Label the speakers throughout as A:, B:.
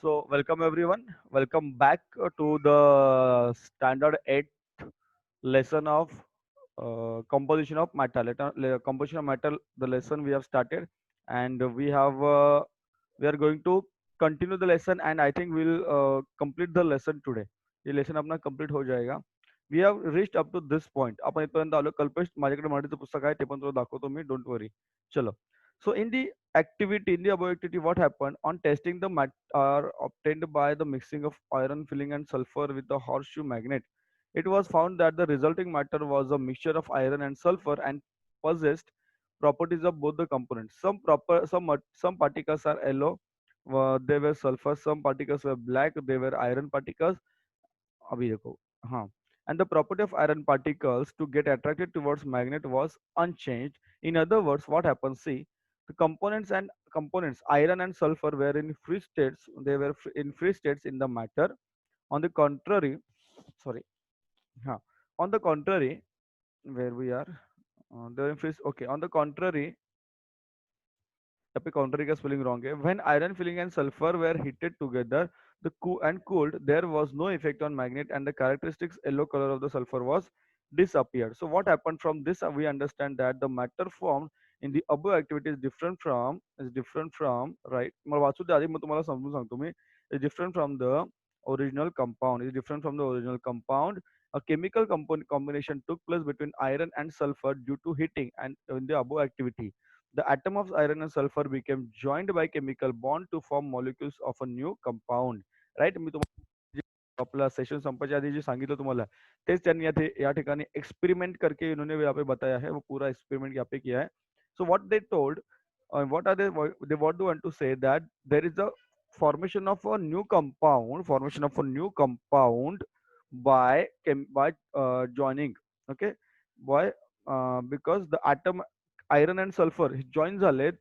A: So, welcome everyone. Welcome back to the standard 8th lesson of composition of metal. Composition of metal, the lesson we have started, and we are going to continue the lesson, and I think we'll complete the lesson today. ये lesson अपना complete हो जाएगा. We have reached up to this point. आपण इथपर्यंत आलो. कल्पेश माझ्याकडे मराठीचं पुस्तक आहे ते पण तुला दाखवतो मी. Don't worry. चलो. So in the activity, in the above activity, what happened on testing the matter obtained by the mixing of iron filling and sulfur with the horseshoe magnet, it was found that the resulting matter was a mixture of iron and sulfur and possessed properties of both the components. Some particles are yellow, they were sulfur. Some particles were black, they were iron particles. अभी देखो हाँ. And the property of iron particles to get attracted towards magnet was unchanged. In other words, what happens? See, the components iron and sulfur were in free states. They were in free states in the matter. On the contrary, sorry, huh. On the contrary, where we are, they're in free. Okay. On the contrary, यहाँ पे contrary का spelling wrong है. When iron filling and sulfur were heated together, and cooled, there was no effect on magnet, and the characteristics yellow color of the sulfur was disappeared. So what happened from this? We understand that the matter formed in the above activity is different from right. मला वाचू दे आधी मग तुम्हाला समजून सांगतो मी. Is different from the original compound. Is different from the original compound. A chemical component combination took place between iron and sulfur due to heating and in the above activity. The atom of iron and sulfur became joined by chemical bond to form molecules of a new compound. Right? मी तुम्हाला आपला session संपायच्या आधी जे सांगितलं तुम्हाला तेच त्यांनी या ठिकाणी experiment करके इन्होंने यहाँ पे बताया है. वो पूरा एक्सपेरिमेंट यहाँ पे किया है. So what they told, what are they what do want to say that there is a formation of a new compound by joining. Okay, by because the atom iron and sulfur join झाले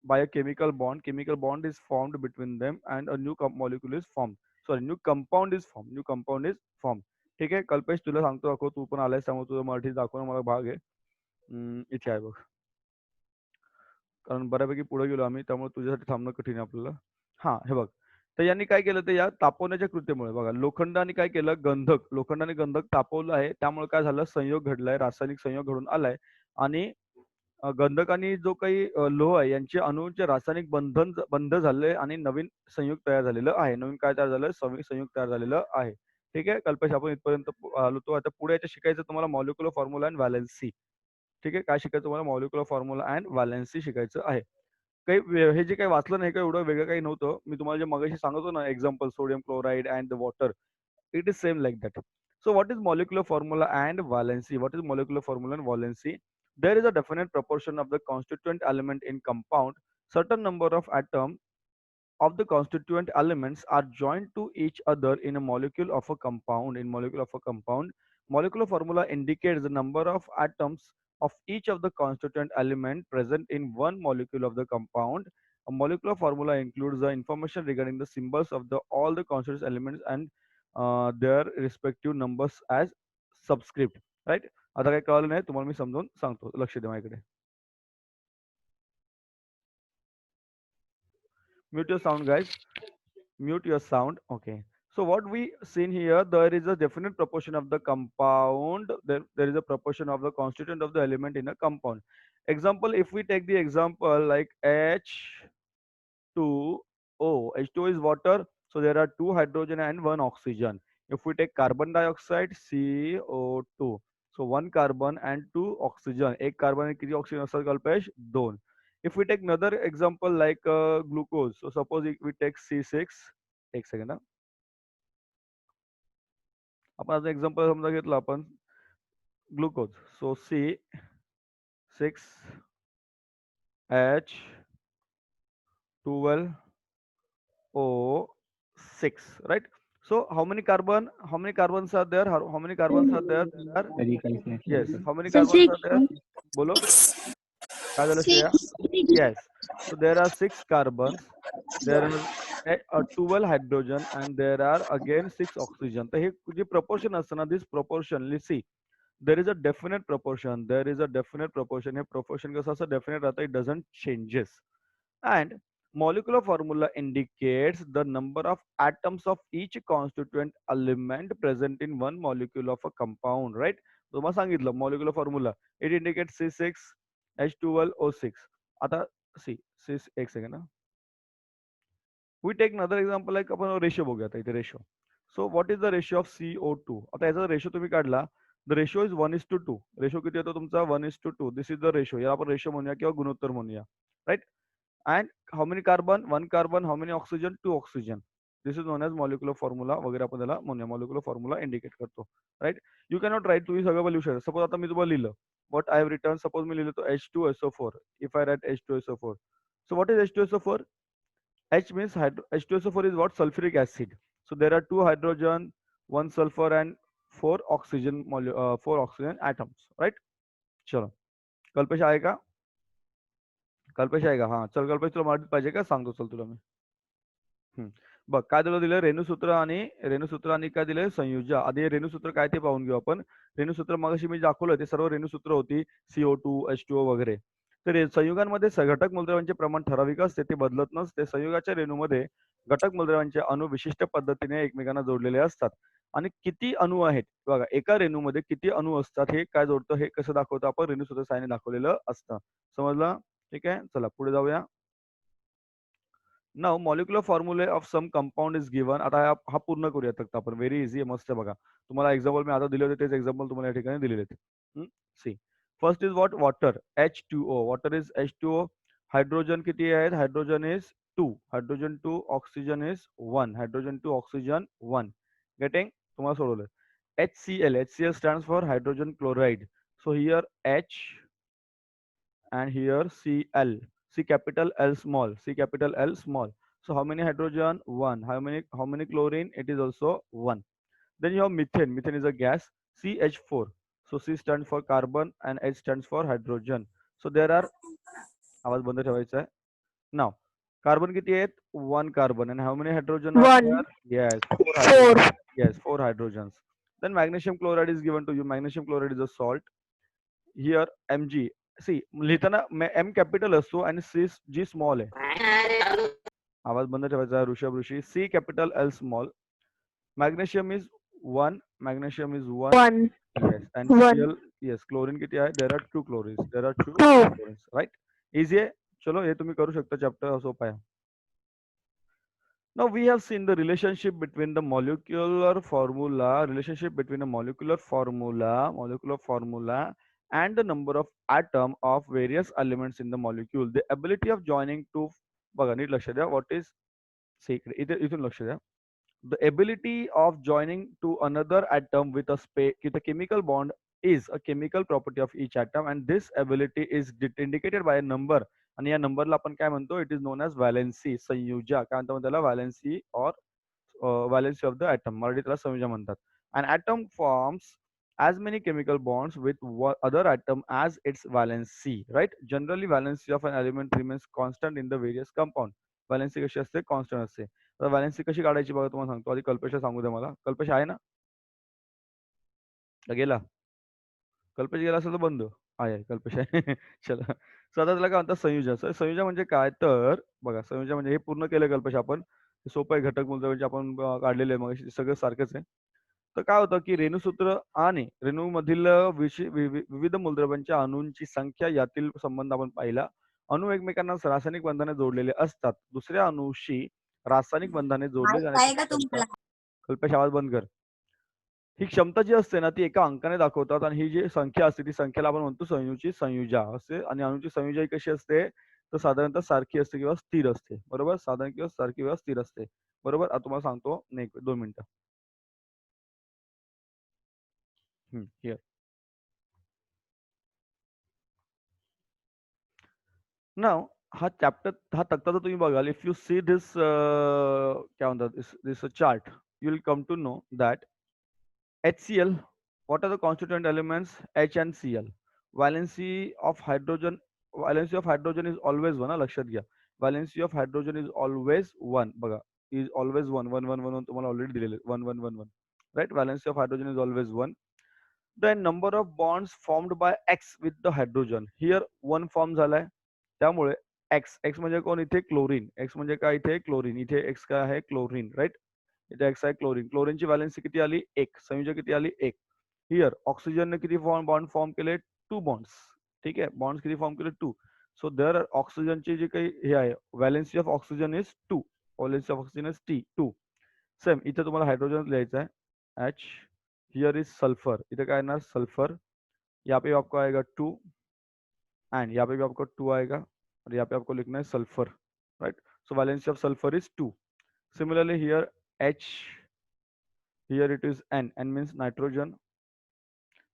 A: by a chemical bond. Chemical bond is formed between them and a new molecule is formed. Sorry, new compound is formed. New compound is formed. ठीक आहे कल्पेश तुला सांगतो दाखव तू पण आलायस त्यामुळे तुझं मराठीत दाखवणं मला भाग आहे. इथे आहे बघ कारण बऱ्यापैकी पुढे गेलो आम्ही त्यामुळे तुझ्यासाठी थांबणं कठीण आहे आपल्याला. हा हे बघ तर यांनी काय केलं ते या तापवण्याच्या कृतीमुळे बघा लोखंडाने काय केलं लोखंडाने गंधक तापवलं आहे त्यामुळे काय झालं संयोग घडलाय रासायनिक संयोग घडून आलाय आणि गंधकानी जो काही लोह आहे यांचे अणूंचे रासायनिक बंध झाले आणि नवीन संयुग तयार झालेलं आहे. नवीन काय तयार झालं संयुग तयार झालेलं आहे. ठीक आहे कल्पेश आपण इथपर्यंत आलो तो आता पुढे याच्या शिकायचं तुम्हाला मॉलिक्युलर फॉर्म्युला अँड व्हॅलेन्सी. ठीक आहे काय शिकायचं तुम्हाला मॉलिक्युलर फॉर्म्युला अँड व्हॅलेन्सी शिकायचं आहे. हे जे काही वाचलं नाही का एवढं वेगळं काही नव्हतं. मी तुम्हाला जे मगाशी सांगतो ना example sodium chloride and the water it is same like that. So what is molecular formula and valency? What is molecular formula and valency? There is a definite proportion of the constituent element in compound. Certain number of atoms of the constituent elements are joined to each other in a molecule of a compound. In molecule of a compound, molecular formula indicates the number of atoms of each of the constituent element present in one molecule of the compound. A molecular formula includes the information regarding the symbols of the all the constituent elements and their respective numbers as subscript. Right? आता काही कळलं नाही तुम्हाला मी समजावून सांगतो लक्ष द्या माझ्याकडे. Mute your sound, guys. Mute your sound. Okay. So what we seen here, there is a definite proportion of the compound. There is a proportion of the constituent of the element in a compound. Example, if we take the example like H2O, H2O is water. So there are two hydrogen and one oxygen. If we take carbon dioxide, CO2. So one carbon and two oxygen. एक carbon and किती oxygen असतात कल्पेश? दोन. If we take another example like glucose, so suppose we take C6, एक second आपण आज example समजा घेतलं आपण glucose so C6H12O6 right. So how many carbons are there? How many carbons are there? Yes, how many carbons are there? बोलो काय झालं Shreya? Yes, so there are 6 carbons, there are 12 hydrogen and there are again 6 oxygen. तर हे जे proportion असतं ना, this proportion, let's see, there is a definite proportion. There is a definite proportion. Hey proportion कसं असं definite राहतं, it doesn't changes. And Molecular formula indicates the number of atoms of each constituent element present in one molecule of a compound, right? तुम्हाला सांगितलं molecular formula. It indicates C6H12O6. आता सी सी एक second ना. We take another example like आपण ratio बघूया आता इथे ratio. So what is the ratio of CO2? आता याचा रेशो तुम्ही काढला. The ratio is 1:2. रेशो किती येतो तुमचा 1:2. This is the ratio. याला आपण रेशो म्हणूया किंवा गुणोत्तर म्हणूया. Right? And how many carbon? One carbon. How many oxygen? Two oxygen. This is known as molecular formula वगैरे आपण त्याला म्हणूया molecular formula indicate करतो. Right? You cannot write तुम्ही सगळं लिहू शकता. Suppose आता मी तुम्हाला लिहिलं. What I have written. Suppose मी लिहिलं तो H2SO4. If I write H2SO4. So what is H2SO4? H means H2SO4 is what? Sulfuric acid. So there are two hydrogen, one sulfur, and four oxygen atoms. Right? चलो कल्पेश आहे का? कल्पेश आहे का? हा चल कल्पेश तुला मराठीत पाहिजे का? सांगतो चल तुला मी. बघ काय तुला दिलं रेणुसूत्र आणि काय दिलंय संयुजा. आधी रेणुसूत्र काय ते पाहून घेऊ आपण. रेणुसूत्र मगाशी मी दाखवलं ते सर्व रेणुसूत्र होती CO2 H2O वगैरे. तर संयुगांमध्ये घटक मूलद्रव्यांचे प्रमाण ठराविक असते, ते बदलत नसते. संयुगाच्या रेणूमध्ये घटक मूलद्रव्यांचे अणू विशिष्ट पद्धतीने एकमेकांना जोडलेले असतात. आणि किती अणू आहेत बघा, एका रेणूमध्ये किती अणू असतात हे काय जोडतं हे कसं दाखवतो आपण, रेणुसूत्र साहाय्याने दाखवलेलं असतं. समजलं? ठीक आहे, चला पुढे जाऊया. Now molecular formulae of some compound is given. आता हा पूर्ण करूया फक्त आपण. व्हेरी इझी मस्त बघा. तुम्हाला एक्झाम्पल मी आता दिले होते तेच एक्झाम्पल तुम्हाला या ठिकाणी दिलेले आहेत. See first is what? Water. H2O. Water is H2O. Hydrogen किती आहेत? Hydrogen is 2. Hydrogen 2. Oxygen is 1. Hydrogen 2. Oxygen 1. Getting? तुम्हाला सोडवलं. HCl. HCl stands for hydrogen chloride. So here H and here Cl. C capital L small. C capital L small. So how many hydrogen? One. How many chlorine? It is also one. Then you have methane. Methane is a gas. CH4. So C stands for carbon and H stands for hydrogen. So there are आवाज बंद ठेवायचा आहे. Now carbon किती आहेत? One carbon. And how many hydrogen are there?
B: One,
A: Yes, four
B: four,
A: hydrogen. Yes, four hydrogens. Then magnesium chloride is given to you. Magnesium chloride is a salt. Here Mg. See लिहिताना M capital असतो आणि G small आहे. आवाज बंद ठेवायचा ऋषभ ऋषी. C capital L small. Magnesium is 1. Magnesium is 1.
B: one,
A: Yes. And
B: one,
A: Cl. Yes. Chlorine किती आहे? There are two chlorines. There are two
B: two.
A: chlorines. Right? Easy आहे. चलो हे तुम्ही करू शकता. चॅप्टर सोपा आहे. Now we have seen the relationship between the molecular formula and the number of atom of various elements in the molecule. The ability of joining to बघा NEET लक्ष द्या. What is इथून लक्ष द्या. The ability of joining to another atom with a chemical bond is a chemical property of each atom, and this ability is indicated by a number. आणि या नंबरला आपण काय म्हणतो? It is known as valency, संयुजा. काय म्हणतो त्याला? Valency or valency of the atom. Marathi त्याला संयुजा म्हणतात. And atom forms as many chemical bonds with other atom as its valency, right? Generally valency of an element remains constant in the various compound. Valency कशी असते? Constant असते. तर valency कशी काढायची बघा तुम्हाला सांगतो. आधी कल्पेशला सांगू द्या मला. कल्पेश आहे ना? गेला? कल्पेश गेला असेल तर बंद. आहे कल्पेश आहे. चला. सो आता त्याला काय म्हणतात? संयोजन. संयोजन म्हणजे काय? तर बघा संयोजन म्हणजे हे पूर्ण केलं कल्पेश आपण. सोपं आहे. घटक मूलद्रव्यांचे आपण काढलेले आहे मग सगळं सारखंच आहे. तर काय होतं की रेणुसूत्र आणि रेणूमधील विविध मूलद्रव्यांच्या अणूंची संख्या यातील संबंध आपण पाहिला. अणू एकमेकांना रासायनिक बंधाने जोडलेले असतात. दुसऱ्या अणूशी रासायनिक बंधाने जोडले जाण्याची क्षमता. कल्पेश आवाज बंद कर. ही क्षमता जी असते ना ती एका अंकाने दाखवतात आणि ही जी संख्या असते ती संख्येला आपण म्हणतो संयुची संयुजा असते. आणि अणूची संयुजा ही कशी असते? तर साधारणतः सारखी असते किंवा स्थिर असते. बरोबर? साधारण किंवा सारखी किंवा स्थिर असते. बरोबर? आता तुम्हाला सांगतो. नाही 2 मिनिटं. हिअर. नाउ हा चॅप्टर हा तक्ता जर तुम्ही बघाल, इफ यू सी दिस काय म्हणतात this chart, you will come to know that HCl, what are the constituent elements? H and Cl. Valency of hydrogen, valency of hydrogen is always 1. लक्षात घ्या. Valency of hydrogen is always 1. बघा, is always 1. 1 1 1 1 तुम्हाला already दिलेले 1 1 1 1. Right? Valency of hydrogen is always 1. Then number of bonds formed by X with the hydrogen. Here 1 form झालाय. त्यामुळे x म्हणजे कोण इथे क्लोरीन, एक्स म्हणजे काय इथे क्लोरीन, इथे एक्स काय आहे क्लोरीन, राईट. इथे एक्स आहे क्लोरीन, क्लोरीनची व्हॅलेन्सी किती आली एक, संयोजक किती आली एक. हिअर ऑक्सिजनने किती बॉन्ड फॉर्म केले, टू बॉन्ड्स. ठीक आहे, बॉन्ड्स किती फॉर्म केले टू. सो दर ऑक्सिजनची जी काही हे आहे valency of oxygen is two, valency of oxygen is T two. Same इथे तुम्हाला हायड्रोजन लिहायचा आहे एच. हियर इज सल्फर, इथे काय येणार सल्फर. यहाँ पे आपको आएगा टू, एंड यहाँ पे भी आपको टू आएगा, और यहाँ पे आपको लिखना है sulphur, right. So valency of sulphur is two. Similarly here H, here it is N means nitrogen.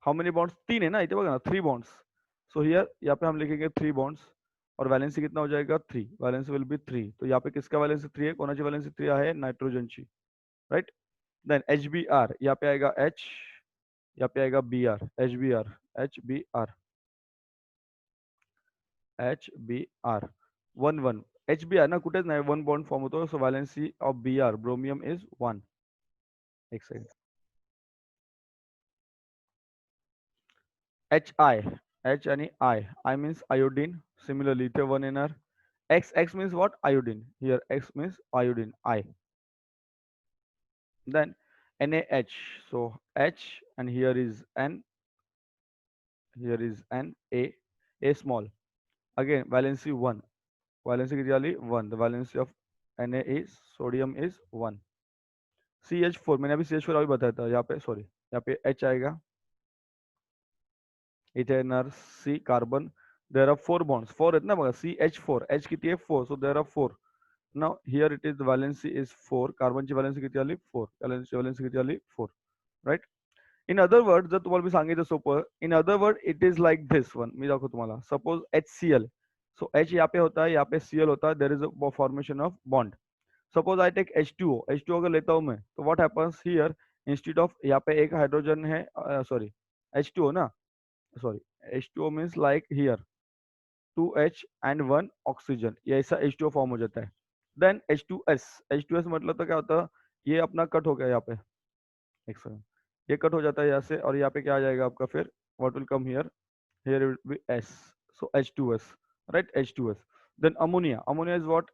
A: How many bonds, तीन है ना इतने बघा ना, थ्री बॉन्ड्स. सो हियर यहाँ पे हम लिखेंगे थ्री बॉन्ड्स, और वैलेंसी कितना हो जाएगा three, valency will be three. तो यहाँ पे किसका वैलेंसी थ्री है, कोणाची वैलेंसी थ्री है नाइट्रोजन ची, right. Then H B R, यहाँ पे आएगा एच, यहाँ पे आएगा B R, H B R, H B R, H B R, one one. H B R ना कुठेच नाही, वन बॉन्ड फॉर्म होतो. So valency of B R bromine is one. एक सेकंड. एच आय, एच आणि I, I means iodine. Similarly इथे one येणार. X, X means what iodine, here X means iodine, I. Then NaH, so H, and here is N, here is N, A small. Again, valency 1. Valency किती आली 1. The valency of Na is, sodium is 1. CH4, मैंने अभी CH4 अभी बताया था, यहाँ पे sorry, यहाँ पे H आएगा, इथे येणार C carbon. There are four bonds, four आहेत ना बघा, CH4, H किती आहे 4, so there are four. Now here it is valency is 4, कार्बनची valency किती आली 4, valency किती आली 4, राईट. इन अदर वर्ड, जर तुम्हाला मी सांगितलं सोपं, in other word it is like this one. मी दाखवतो तुम्हाला. सपोज HCl, सो H यहाँ पे होता है, यहाँ पे Cl होता है, there is a formation of bond. Suppose I take H2O, H2O अगर लेता हूं मैं, तो what happens here, instead of यहाँ पे एक हाइड्रोजन है, सॉरी H2O ना, sorry H2O means like here 2H and 1 oxygen, ये ऐसा H2O फॉर्म हो जाता है. देन H2S, H2S मतलब तो क्या होता है, ये अपना कट हो गया यहाँ पे, एक सेकंड, ये कट हो जाता है यहाँ से, और यहाँ पे क्या आ जाएगा आपका फिर, what will come here, here it will be S, so H2S, right, H2S. Then ammonia, ammonia is what,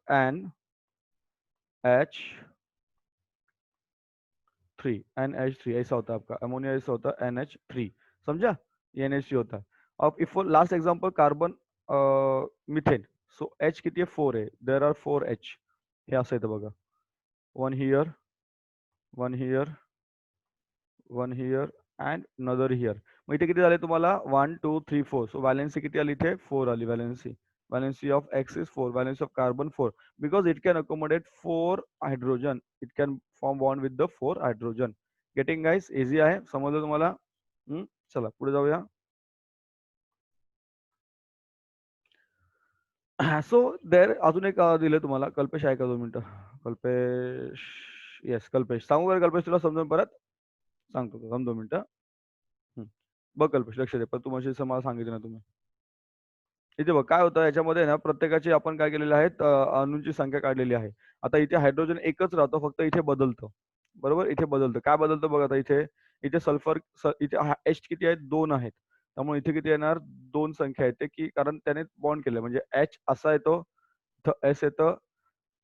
A: NH3, NH3 ऐसा होता है आपका अमोनिया, ऐसा होता है NH3, समझा, ये NH3 होता है. अब if last example carbon, methane, so H किती आहे 4 आहे, देयर आर 4H, हे असं येतं बघा, one here, one here, one here, and नदर हियर. मग इथे किती झाले तुम्हाला 1 2 3 4. सो वॅलेन्सी किती आली इथे 4 आली valency. Valency of X is 4, valency of carbon 4, because it can accommodate 4 hydrogen, it can form bond with the 4 hydrogen. Getting guys, easy आहे, समजलं तुम्हाला. चला पुढे जाऊया. सो देर अजून एक दिले तुम्हाला, कल्पेश आहे का 2 मिनिटं, कल्पेश, येस कल्पेश, सांगू का कल्पेश तुला समजून परत, सांगतो तुला 2 मिनिटं. बघ कल्पेश, लक्ष दे, पण तू म्हणजे मला सांगितलं ना तुम्ही. इथे बघ काय होतं याच्यामध्ये ना, प्रत्येकाची आपण काय केलेले आहेत, अणूंची संख्या काढलेली आहे. आता इथे हायड्रोजन एकच राहतो, फक्त इथे बदलतं, बरोबर, इथे बदलतं. काय बदलतं बघा आता इथे, इथे सल्फर, इथे एच किती आहेत 2 आहेत, त्यामुळे इथे किती येणार 2 संख्या येते, की कारण त्याने बॉन्ड केलं, म्हणजे एच असा येतो, इथं एस येतं,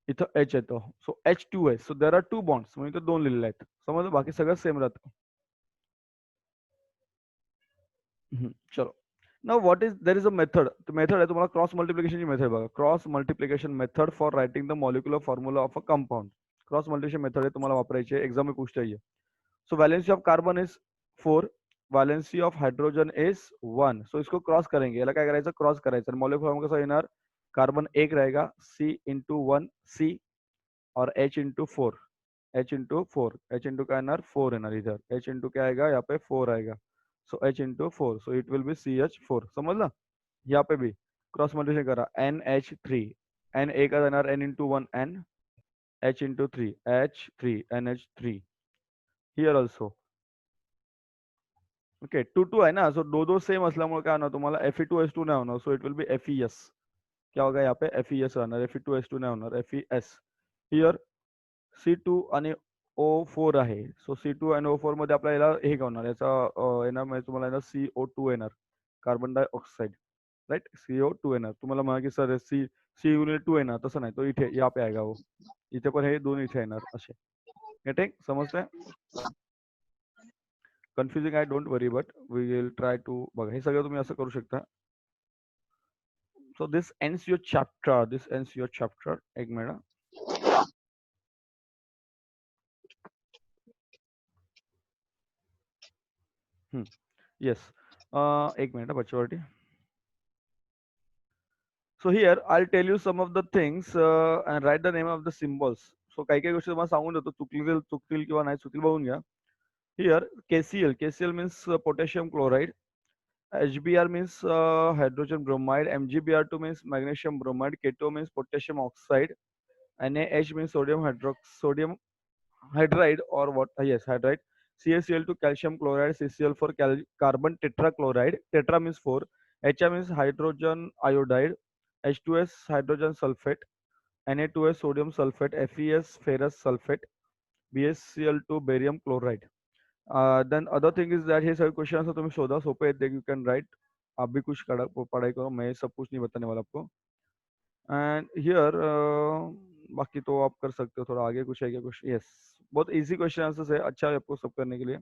A: इथं एच येतो, सो H2S, so there are 2 bonds, म्हणजे इथे 2 लिहिलेले आहेत, समजलं, बाकी सगळं सेम राहतं. चलो. Now what is, there is a method, तो मेथड आहे तुम्हाला क्रॉस मल्टिप्लिकेशनची मेथड बघा, cross multiplication method for writing the molecular formula of a compound. Cross multiplication method आहे तुम्हाला वापरायची आहे, एग्जाम में पूछता है ये. So valency of carbon is 4, valency of hydrogen is 1. So इसको क्रॉस करेंगे, याला काय करायचं क्रॉस करायचं, मॉलिक्युलर फॉर्म्युला कसा येणार, कार्बन एक रहेगा C इंटू 1 C, और H into 4, H into 4, H into क्या येणार 4 येणार इधर, H इंटू क्या आएगा यहाँ पे 4 आएगा, सो H into 4, so it will B CH4, समझला. यहाँ पे भी क्रॉस मल्टिप्लिकेशन करा, NH3, N एक का देणार N into 1 N, H into 3 H3, NH3, here also. Okay, 2 2 आहे ना, सो दो दो सेम असल्यामुळे काय होणार तुम्हाला Fe2S2 नाही होणार, so it will B FeS. क्या होगा यहाँ पे FeS रहना, Fe2S2 नाही होणार, FeS. हियर C2 आणि O4 आहे, सो C2 आणि O4 मध्ये आपल्याला हे काय होणार, याचा येणार म्हणजे तुम्हाला येणार CO2 येणार, कार्बन डायऑक्साइड, राईट, CO2 येणार. तुम्हाला म्हणा की सर सी युनिट 2 येणार, तसं नाही, तो इथे या पे आएगा वो. इथे पण हे दोन इथे येणार असे. गेटिंग? समजतंय? कन्फ्युजिंग आहे, don't worry, but we will try to. बघा हे सगळं तुम्ही असं करू शकता. So this ends your chapter. This ends your chapter. एक मिनिट. येस. एक मिनिट बच्चेवरती. So here I'll tell you some of the things and write the name of the symbols. So काही काही गोष्टी तुम्हाला सांगून देतो, चुकतील किंवा नाही चुकतील बघून घ्या. Here KCl. KCl means potassium chloride. HBr means hydrogen bromide. MgBr2 means magnesium bromide. Keto means potassium oxide. NaH means sodium hydride or what? Yes, hydride. CaCl2 calcium chloride. CCl for carbon tetrachloride. Tetra means 4. H means hydrogen iodide. H2S hydrogen sulfate. Na2S sodium sulfate. FeS ferrous sulfate. BaCl2 barium chloride. Then other thing is that हे सभी question तुम्हें शोधा सोपे हैं, you can write. आप भी कुछ पढ़ाई करो, मैं सब कुछ नहीं बताने वाला आपको. एंड हियर बाकी तो आप कर सकते हो, थोड़ा आगे कुछ है क्या कुछ? यस, बहुत इजी क्वेश्चन आंसर्स है, अच्छा है आपको सब करने के लिए.